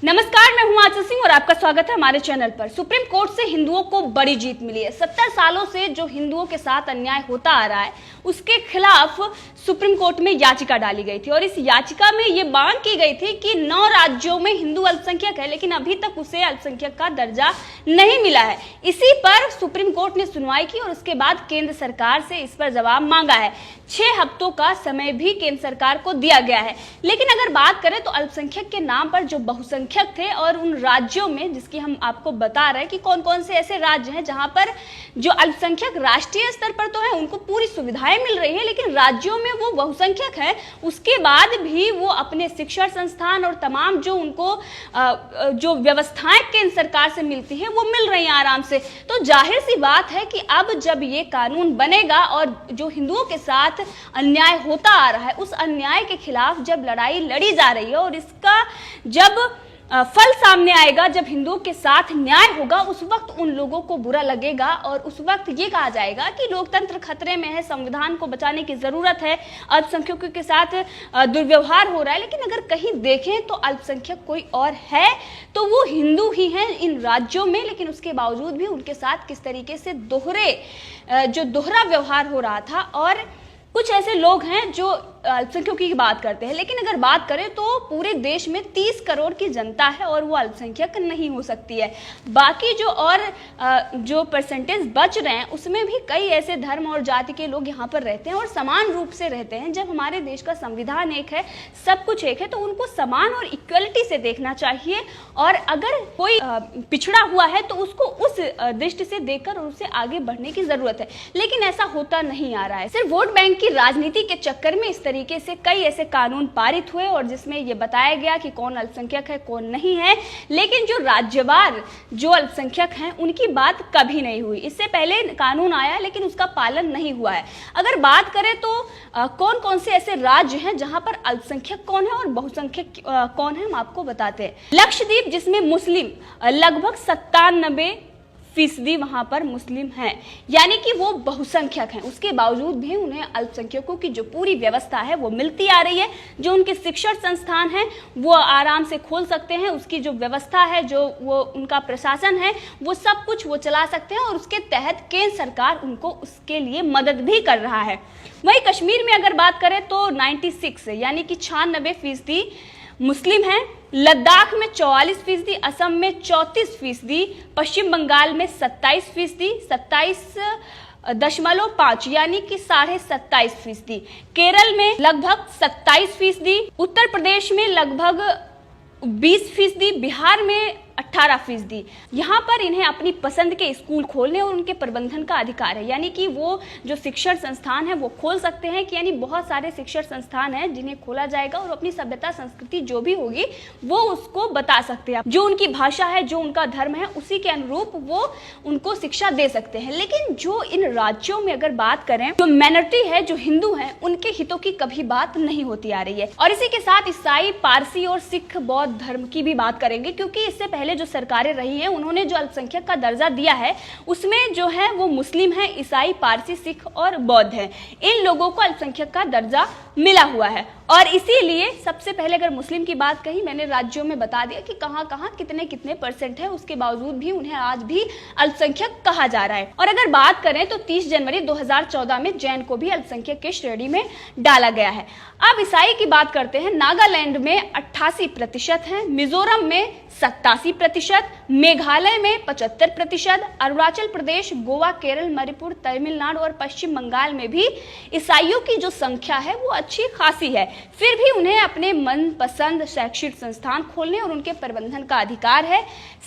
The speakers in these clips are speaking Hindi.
नमस्कार, मैं हूं आंचल सिंह और आपका स्वागत है हमारे चैनल पर। सुप्रीम कोर्ट से हिंदुओं को बड़ी जीत मिली है। 70 सालों से जो हिंदुओं के साथ अन्याय होता आ रहा है उसके खिलाफ सुप्रीम कोर्ट में याचिका डाली गई थी और इस याचिका में ये मांग की गई थी कि 9 राज्यों में हिंदू अल्पसंख्यक है, लेकिन अभी तक उसे अल्पसंख्यक का दर्जा नहीं मिला है। इसी पर सुप्रीम कोर्ट ने सुनवाई की और उसके बाद केंद्र सरकार से इस पर जवाब मांगा है। 6 हफ्तों का समय भी केंद्र सरकार को दिया गया है। लेकिन अगर बात करें तो अल्पसंख्यक के नाम पर जो बहुसंख्यक थे और उन राज्यों में, जिसकी हम आपको बता रहे हैं कि कौन कौन से ऐसे राज्य हैं जहां पर जो अल्पसंख्यक राष्ट्रीय स्तर पर तो है उनको पूरी सुविधाएं मिल रही है, लेकिन राज्यों में वो बहुसंख्यक है, उसके बाद भी वो अपने शिक्षण संस्थान और तमाम जो उनको जो व्यवस्थाएं केंद्र सरकार से मिलती है वो मिल रही हैं आराम से। तो जाहिर सी बात है कि अब जब ये कानून बनेगा और जो हिंदुओं के साथ अन्याय होता आ रहा है उस अन्याय के खिलाफ जब लड़ाई लड़ी जा रही है और इसका जब फल सामने आएगा, जब हिंदुओं के साथ न्याय होगा, उस वक्त उन लोगों को बुरा लगेगा और उस वक्त ये कहा जाएगा कि लोकतंत्र खतरे में है, संविधान को बचाने की जरूरत है, अल्पसंख्यकों के साथ दुर्व्यवहार हो रहा है। लेकिन अगर कहीं देखें तो अल्पसंख्यक कोई और है तो वो हिंदू ही हैं इन राज्यों में, लेकिन उसके बावजूद भी उनके साथ किस तरीके से दोहरा व्यवहार हो रहा था। और कुछ ऐसे लोग हैं जो अल्पसंख्यकों की बात करते हैं, लेकिन अगर बात करें तो पूरे देश में 30 करोड़ की जनता है और वो अल्पसंख्यक नहीं हो सकती है। बाकी जो परसेंटेज बच रहे हैं उसमें भी कई ऐसे धर्म और जाति के लोग यहाँ पर रहते हैं और समान रूप से रहते हैं। जब हमारे देश का संविधान एक है, सब कुछ एक है, तो उनको समान और इक्वलिटी से देखना चाहिए और अगर कोई पिछड़ा हुआ है तो उसको उस दृष्टि से देखकर उसे आगे बढ़ने की जरूरत है। लेकिन ऐसा होता नहीं आ रहा है। सिर्फ वोट बैंक की राजनीति के चक्कर में इस तरीके से कई ऐसे कानून पारित हुए और जिसमें यह बताया गया कि कौन अल्पसंख्यक है कौन नहीं है, लेकिन जो राज्यवार जो अल्पसंख्यक हैं उनकी बात कभी नहीं हुई। इससे पहले कानून आया लेकिन उसका पालन नहीं हुआ है। अगर बात करें तो कौन कौन से ऐसे राज्य हैं जहां पर अल्पसंख्यक कौन है और बहुसंख्यक कौन है, हम आपको बताते हैं। लक्षद्वीप, जिसमें मुस्लिम लगभग 97% वहां पर मुस्लिम हैं, यानी कि वो बहुसंख्यक हैं, उसके बावजूद भी उन्हें अल्पसंख्यकों की जो पूरी व्यवस्था है वो मिलती आ रही है। जो उनके शिक्षण संस्थान हैं वो आराम से खोल सकते हैं, उसकी जो व्यवस्था है, जो वो उनका प्रशासन है, वो सब कुछ वो चला सकते हैं और उसके तहत केंद्र सरकार उनको उसके लिए मदद भी कर रहा है। वहीं कश्मीर में अगर बात करें तो 96 यानी कि 96% मुस्लिम हैं, लद्दाख में 44%, असम में 34%, पश्चिम बंगाल में 27%, 27.5 यानी कि 27.5%, केरल में लगभग 27%, उत्तर प्रदेश में लगभग 20%, बिहार में 18%। यहाँ पर इन्हें अपनी पसंद के स्कूल खोलने और उनके प्रबंधन का अधिकार है, यानी कि वो जो शिक्षण संस्थान है वो खोल सकते हैं कि यानी बहुत सारे शिक्षण संस्थान हैं जिन्हें खोला जाएगा और अपनी सभ्यता संस्कृति जो भी होगी वो उसको बता सकते हैं, जो उनकी भाषा है, जो उनका धर्म है, उसी के अनुरूप वो उनको शिक्षा दे सकते हैं। लेकिन जो इन राज्यों में अगर बात करें जो माइनॉरिटी है, जो हिंदू है, उनके हितों की कभी बात नहीं होती आ रही है। और इसी के साथ ईसाई, पारसी और सिख बौद्ध धर्म की भी बात करेंगे, क्योंकि इससे पहले जो सरकारें रही हैं उन्होंने जो अल्पसंख्यक का दर्जा दिया है उसमें जो है वो मुस्लिम है, ईसाई, पारसी, सिख और बौद्ध है। इन लोगों को अल्पसंख्यक का दर्जा मिला हुआ है और इसीलिए सबसे पहले अगर मुस्लिम की बात कही, मैंने राज्यों में बता दिया कि कहां कहां कितने कितने % है, उसके बावजूद भी उन्हें आज भी अल्पसंख्यक कहा जा रहा है। और अगर बात करें तो 30 जनवरी 2014 में जैन को भी अल्पसंख्यक की श्रेणी में डाला गया है। अब ईसाई की बात करते हैं। नागालैंड में 88% है, मिजोरम में 87%, मेघालय में 75%, अरुणाचल प्रदेश, गोवा, केरल, मणिपुर, तमिलनाडु और पश्चिम बंगाल में भी ईसाइयों की जो संख्या है वो अच्छी खासी है। फिर भी उन्हें अपने मनपसंद शैक्षिक संस्थान खोलने और उनके प्रबंधन का अधिकार है।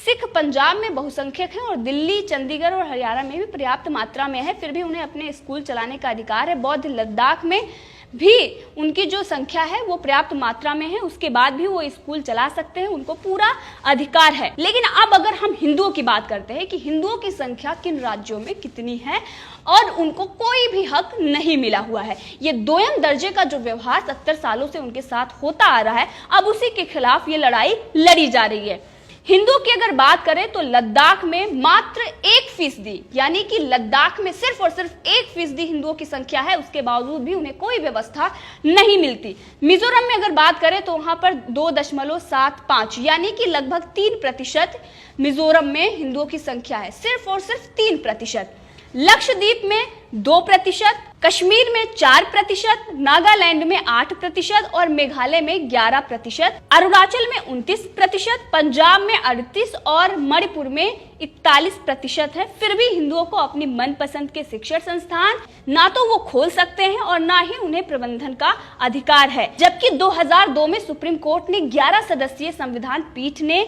सिख पंजाब में बहुसंख्यक हैं और दिल्ली, चंडीगढ़ और हरियाणा में भी पर्याप्त मात्रा में है, फिर भी उन्हें अपने स्कूल चलाने का अधिकार है। बौद्ध लद्दाख में भी उनकी जो संख्या है वो पर्याप्त मात्रा में है, उसके बाद भी वो स्कूल चला सकते हैं, उनको पूरा अधिकार है। लेकिन अब अगर हम हिंदुओं की बात करते हैं कि हिंदुओं की संख्या किन राज्यों में कितनी है और उनको कोई भी हक नहीं मिला हुआ है, ये दोयम दर्जे का जो व्यवहार 70 सालों से उनके साथ होता आ रहा है, अब उसी के खिलाफ ये लड़ाई लड़ी जा रही है। हिंदुओं की अगर बात करें तो लद्दाख में मात्र 1%, यानी कि लद्दाख में सिर्फ और सिर्फ 1% हिंदुओं की संख्या है, उसके बावजूद भी उन्हें कोई व्यवस्था नहीं मिलती। मिजोरम में अगर बात करें तो वहां पर 2.75 यानी कि लगभग 3% मिजोरम में हिंदुओं की संख्या है, सिर्फ और सिर्फ 3%। लक्षद्वीप में 2%, कश्मीर में 4%, नागालैंड में 8% और मेघालय में 11%, अरुणाचल में 29%, पंजाब में 38% और मणिपुर में 41% है। फिर भी हिंदुओं को अपनी मनपसंद के शिक्षण संस्थान ना तो वो खोल सकते हैं और ना ही उन्हें प्रबंधन का अधिकार है। जबकि 2002 में सुप्रीम कोर्ट ने 11 सदस्यीय संविधान पीठ ने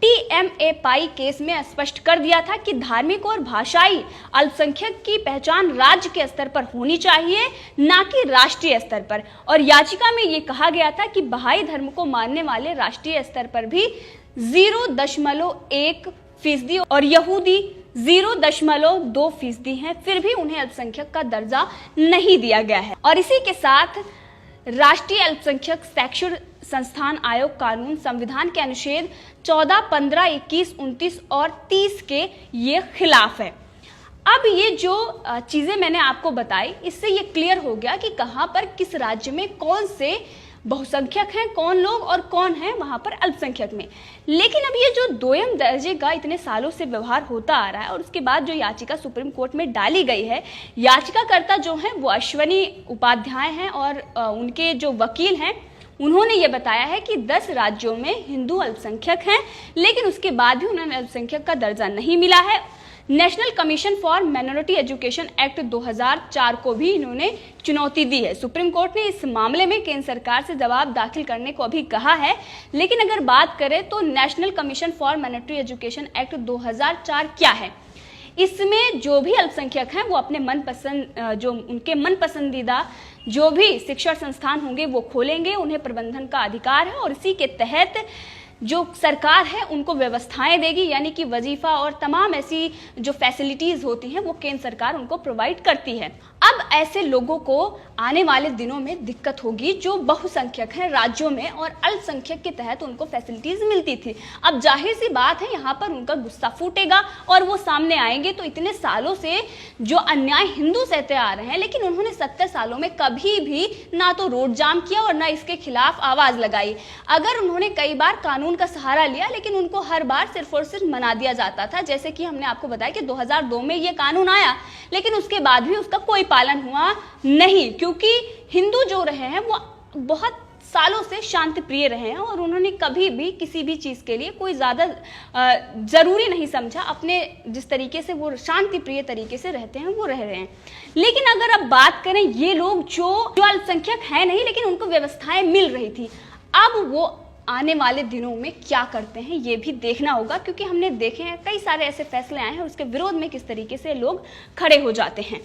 TMA केस में स्पष्ट कर दिया था कि धार्मिक और भाषाई अल्पसंख्यक की पहचान राज्य के स्तर पर होनी चाहिए, ना कि राष्ट्रीय स्तर पर। और याचिका में ये कहा गया था कि बहाई धर्म को मानने वाले राष्ट्रीय स्तर पर भी 0.1% और यहूदी 0.2% हैं, फिर भी उन्हें अल्पसंख्यक का दर्जा नहीं दिया गया है। और इसी के साथ राष्ट्रीय अल्पसंख्यक शैक्षिक संस्थान आयोग कानून संविधान के अनुच्छेद 14, 15, 21, 29 और 30 के ये खिलाफ है। अब ये जो चीजें मैंने आपको बताई, इससे ये क्लियर हो गया कि कहां पर किस राज्य में कौन से बहुसंख्यक हैं, कौन लोग और कौन है वहां पर अल्पसंख्यक में। लेकिन अब ये जो दोयम दर्जे का इतने सालों से व्यवहार होता आ रहा है और उसके बाद जो याचिका सुप्रीम कोर्ट में डाली गई है, याचिकाकर्ता जो हैं वो अश्वनी उपाध्याय हैं और उनके जो वकील हैं उन्होंने ये बताया है कि 10 राज्यों में हिंदू अल्पसंख्यक हैं, लेकिन उसके बाद भी उन्हें अल्पसंख्यक का दर्जा नहीं मिला है। National commission for minority education act 2004 को भी इन्होंने चुनौती दी है। सुप्रीम कोर्ट ने इस मामले में केंद्र सरकार से जवाब दाखिल करने को अभी कहा है, लेकिन अगर बात करें तो national commission for minority education act 2004 क्या है, इसमें जो भी अल्पसंख्यक हैं वो अपने मनपसंद जो उनके मनपसंदीदा जो भी शिक्षण संस्थान होंगे वो खोलेंगे, उन्हें प्रबंधन का अधिकार है और इसी के तहत जो सरकार है उनको व्यवस्थाएं देगी, यानी कि वजीफा और तमाम ऐसी जो फैसिलिटीज होती हैं वो केंद्र सरकार उनको प्रोवाइड करती है। अब ऐसे लोगों को आने वाले दिनों में दिक्कत होगी जो बहुसंख्यक हैं राज्यों में और अल्पसंख्यक के तहत उनको फैसिलिटीज मिलती थी। अब जाहिर सी बात है यहाँ पर उनका गुस्सा फूटेगा और वो सामने आएंगे। तो इतने सालों से जो अन्याय हिंदू सहते आ रहे हैं, लेकिन उन्होंने 70 सालों में कभी भी ना तो रोड जाम किया और ना इसके खिलाफ आवाज लगाई। अगर उन्होंने कई बार कानून का सहारा लिया, लेकिन उनको हर बार सिर्फ और सिर्फ मना दिया जाता था। जैसे कि हमने आपको बताया कि 2002 में ये कानून आया, लेकिन उसके बाद भी उसका कोई पालन हुआ नहीं, क्योंकि हिंदू जो रहे हैं वो बहुत सालों से शांति प्रिय रहे हैं और उन्होंने कभी भी किसी भी चीज के लिए कोई ज्यादा जरूरी नहीं समझा। अपने जिस तरीके से वो शांति प्रिय तरीके से रहते हैं वो रह रहे हैं। लेकिन अगर अब बात करें ये लोग जो अल्पसंख्यक है नहीं, लेकिन उनको व्यवस्थाएं मिल रही थी, अब वो आने वाले दिनों में क्या करते हैं ये भी देखना होगा, क्योंकि हमने देखे हैं कई सारे ऐसे फैसले आए हैं उसके विरोध में किस तरीके से लोग खड़े हो जाते हैं।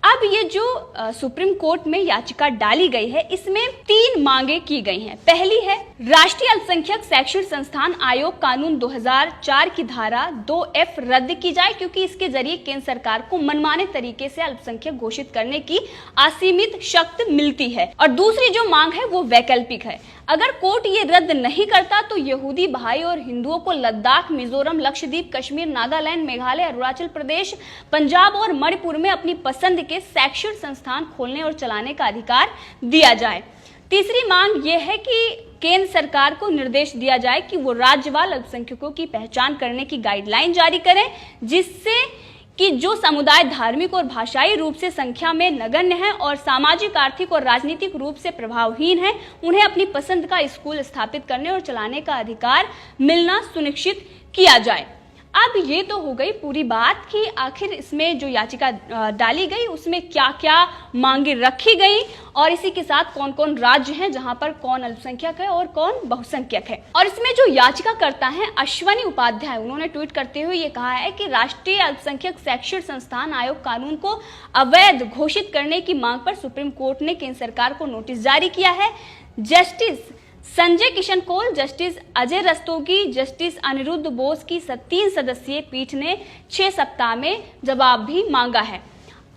अब ये जो सुप्रीम कोर्ट में याचिका डाली गई है, इसमें 3 मांगे की गई हैं। पहली है राष्ट्रीय अल्पसंख्यक शैक्षिक संस्थान आयोग कानून 2004 की धारा 2F रद्द की जाए, क्योंकि इसके जरिए केंद्र सरकार को मनमाने तरीके से अल्पसंख्यक घोषित करने की असीमित शक्ति मिलती है। और दूसरी जो मांग है वो वैकल्पिक है। अगर कोर्ट ये रद्द नहीं करता तो यहूदी, बहाई और हिंदुओं को लद्दाख, मिजोरम, लक्षद्वीप, कश्मीर, नागालैंड, मेघालय, अरुणाचल प्रदेश, पंजाब और मणिपुर में अपनी पसंद के शैक्षिक संस्थान खोलने और चलाने का अधिकार दिया जाए। तीसरी मांग यह है कि केंद्र सरकार को निर्देश दिया जाए कि वो राज्यवार अल्पसंख्यकों की पहचान करने की गाइडलाइन जारी करें, जिससे कि जो समुदाय धार्मिक और भाषाई रूप से संख्या में नगण्य है और सामाजिक, आर्थिक और राजनीतिक रूप से प्रभावहीन है, उन्हें अपनी पसंद का स्कूल स्थापित करने और चलाने का अधिकार मिलना सुनिश्चित किया जाए। अब ये तो हो गई पूरी बात कि आखिर इसमें जो याचिका डाली गई उसमें क्या क्या मांगे रखी गई और इसी के साथ कौन कौन राज्य हैं जहां पर कौन अल्पसंख्यक है और कौन बहुसंख्यक है। और इसमें जो याचिकाकर्ता हैं अश्वनी उपाध्याय, उन्होंने ट्वीट करते हुए ये कहा है कि राष्ट्रीय अल्पसंख्यक शैक्षिक संस्थान आयोग कानून को अवैध घोषित करने की मांग पर सुप्रीम कोर्ट ने केंद्र सरकार को नोटिस जारी किया है। Justice Sanjay Kishan Kaul, justice Ajay Rastogi, justice Aniruddha Bose की 3 सदस्यीय पीठ ने 6 सप्ताह में जवाब भी मांगा है।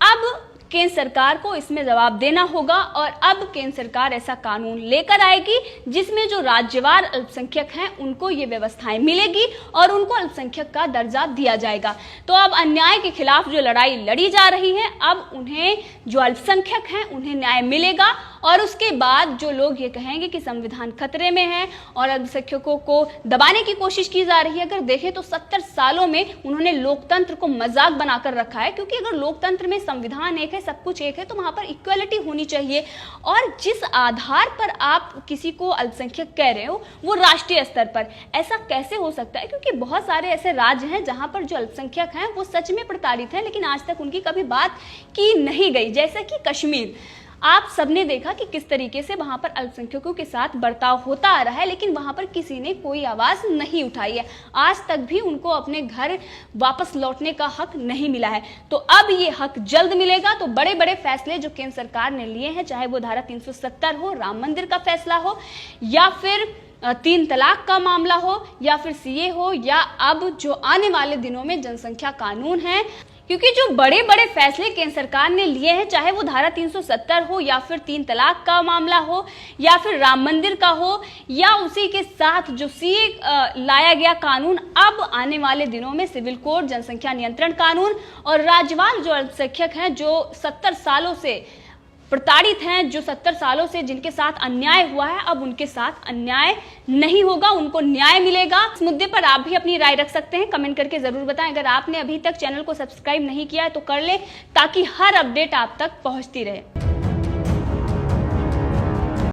अब केंद्र सरकार को इसमें जवाब देना होगा और अब केंद्र सरकार ऐसा कानून लेकर आएगी जिसमें जो राज्यवार अल्पसंख्यक हैं उनको ये व्यवस्थाएं मिलेगी और उनको अल्पसंख्यक का दर्जा दिया जाएगा। तो अब अन्याय के खिलाफ जो लड़ाई लड़ी जा रही है, अब उन्हें जो अल्पसंख्यक हैं उन्हें न्याय मिलेगा और उसके बाद जो लोग ये कहेंगे कि संविधान खतरे में है और अल्पसंख्यकों को दबाने की कोशिश की जा रही है, अगर देखें तो 70 सालों में उन्होंने लोकतंत्र को मजाक बनाकर रखा है। क्योंकि अगर लोकतंत्र में संविधान एक है, सब कुछ एक है, तो वहां पर इक्वलिटी होनी चाहिए और जिस आधार पर आप किसी को अल्पसंख्यक कह रहे हो वो राष्ट्रीय स्तर पर, ऐसा कैसे हो सकता है? क्योंकि बहुत सारे ऐसे राज्य हैं जहां पर जो अल्पसंख्यक हैं वो सच में प्रताड़ित हैं, लेकिन आज तक उनकी कभी बात की नहीं गई। जैसे कि कश्मीर, आप सबने देखा कि किस तरीके से वहां पर अल्पसंख्यकों के साथ बर्ताव होता आ रहा है, लेकिन वहां पर किसी ने कोई आवाज नहीं उठाई है। आज तक भी उनको अपने घर वापस लौटने का हक नहीं मिला है। तो अब ये हक जल्द मिलेगा। तो बड़े बड़े फैसले जो केंद्र सरकार ने लिए हैं, चाहे वो धारा 370 हो, राम मंदिर का फैसला हो, या फिर 3 तलाक का मामला हो, या फिर सीए हो, या अब जो आने वाले दिनों में जनसंख्या कानून है, क्योंकि जो बड़े बड़े फैसले केंद्र सरकार ने लिए हैं, चाहे वो धारा 370 हो, या फिर 3 तलाक का मामला हो, या फिर राम मंदिर का हो, या उसी के साथ जो सीए लाया गया कानून, अब आने वाले दिनों में सिविल कोड, जनसंख्या नियंत्रण कानून और राज्यवार जो अल्पसंख्यक हैं, जो 70 सालों से प्रताड़ित हैं, जो 70 सालों से जिनके साथ अन्याय हुआ है, अब उनके साथ अन्याय नहीं होगा, उनको न्याय मिलेगा। इस मुद्दे पर आप भी अपनी राय रख सकते हैं, कमेंट करके जरूर बताएं। अगर आपने अभी तक चैनल को सब्सक्राइब नहीं किया है तो कर ले, ताकि हर अपडेट आप तक पहुंचती रहे।